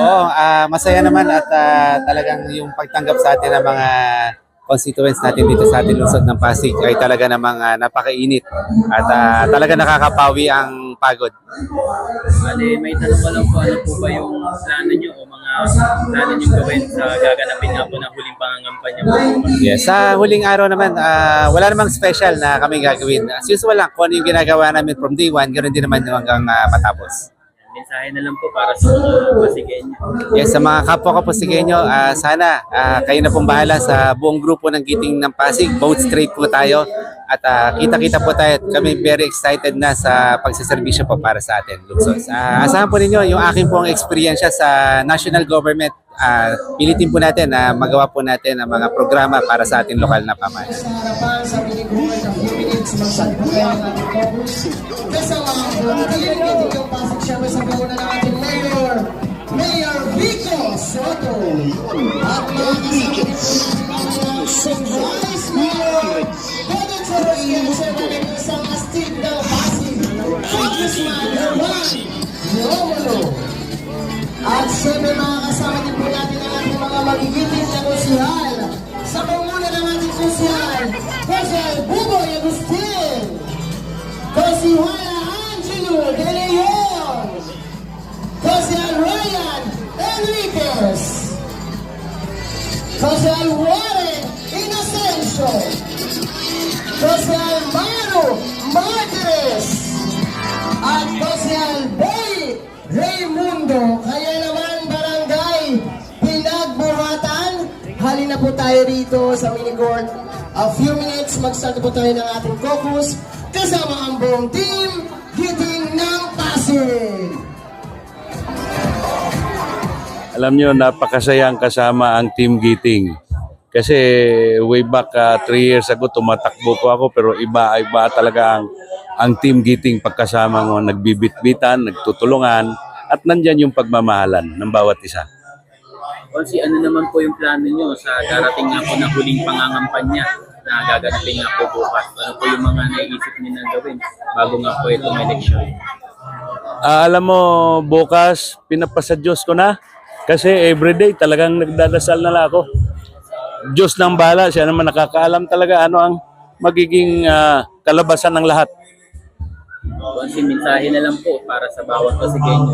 Oo, masaya naman at talagang yung pagtanggap sa atin ng mga constituents natin dito sa ating lungsod ng Pasig ay talaga namang napakainit at talaga nakakapawi ang pagod. Bale, may tanong ko lang po, ano po ba yung plano nyo o mga plano nyo gawin sa gaganapin nga po ng huling pangangampanya po? Yes, sa huling araw naman, wala namang special na kami gagawin. As usual lang, kung ano yung ginagawa namin from day one, ganoon din naman yung hanggang matapos. Mensahe na lang po para sa mga Pasigueño. Yes, sa mga kapwa ko Pasigueño, sana kayo na pong bahala sa buong grupo ng Giting ng Pasig. Vote straight po tayo at kita-kita po tayo. Kami very excited na sa pagsaservisyo po para sa atin, lungsod. Asahan po ninyo yung aking pong eksperyensya sa national government. Pilitin po natin na magawa po natin ang mga programa para sa ating lokal na pamahalaan. Sa harapan sa minigawin ng few minutes, magsalubay ang ating focus. Kasama ang volunteer, hindi yung pasok siyempre sa gawin ng ating mayor, Mayor Vico Soto. At mga kasama surprise mayor, Pwede sa Roskin, sa isang astig ng Pasig, Congressman Herman Romulo. At siyempre mga kasama din po natin ang ating mga magigiting na konsihal. Sa panguna ng ating konsihal, Konsihal Buboy Agustin, Konsihala Angelo De Leon, Konsihal Ryan Enriquez, Konsihal Warren Inocencio, Konsihal Maru Martires, at Konsihal Boy Raymundo. Kaya naman barangay Pinagbuhatan, halina po tayo rito sa mini-court. A few minutes, mag-start po tayo ng ating caucus kasama ang buong team Giting ng Pasig. Alam nyo, napakasayang kasama ang Team Giting. Kasi way back 3 years ago, tumatakbo po ako pero iba talaga ang Team Giting pagkasama mo. Nagbibitbitan, nagtutulungan at nandyan yung pagmamahalan ng bawat isa. Konsi, ano naman po yung plano nyo sa darating nga po ng huling pangangampanya na gaganapin nga po bukas? Ano po yung mga naiisip nyo na gawin bago nga po itong eleksyon? Alam mo, bukas, pinapasa Diyos ko na. Kasi everyday talagang nagdadasal na lang ako. Diyos ng bahala, siya naman nakakaalam talaga ano ang magiging kalabasan ng lahat. Konsi, mensahe na lang po para sa bawat Pasigueño.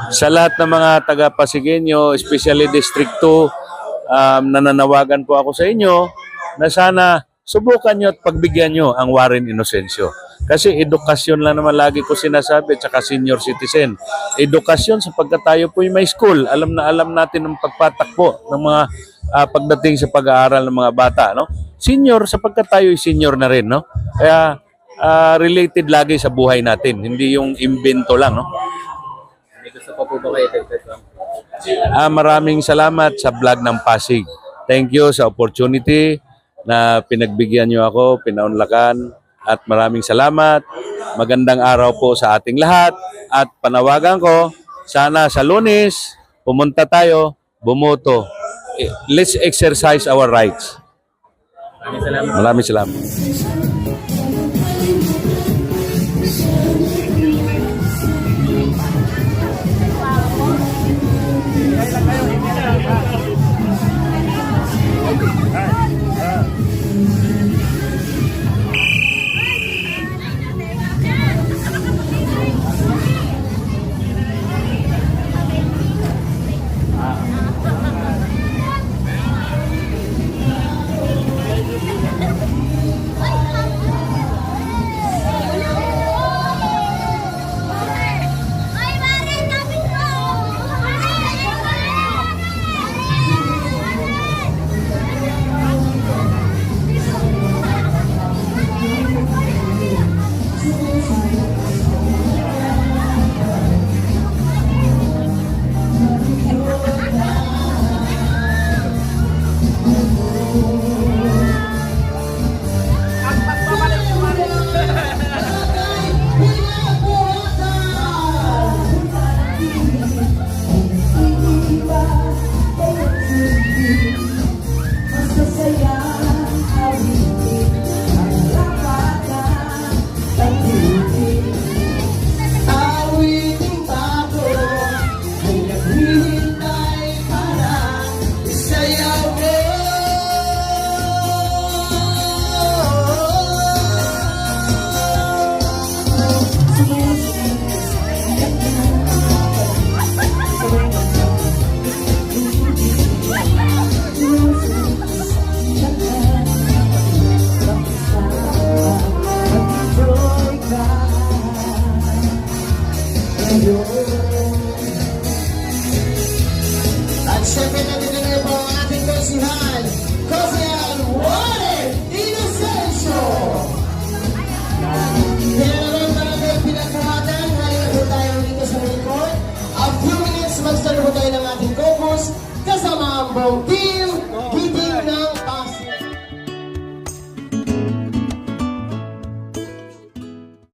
Sa lahat ng mga taga-Pasigueño, especially District 2, nananawagan po ako sa inyo na sana subukan nyo at pagbigyan nyo ang Warren Inocencio. Kasi edukasyon lang naman lagi ko sinasabi at saka senior citizen. Edukasyon sapagkat tayo po may school. Alam na alam natin ang pagpatakbo ng mga pagdating sa pag-aaral ng mga bata. No? Senior sapagkat tayo senior na rin. No? Kaya related lagi sa buhay natin. Hindi yung invento lang. No? May gusto pa po ba kayo dagdag? Maraming salamat sa vlog ng Pasig. Thank you sa opportunity na pinagbigyan nyo ako, pinaunlakan. At maraming salamat. Magandang araw po sa ating lahat. At panawagan ko, sana sa Lunes, pumunta tayo, bumoto. Let's exercise our rights. Maraming salamat. Maraming salamat. ngayon. At syempre nandito na po ang ating konsihan,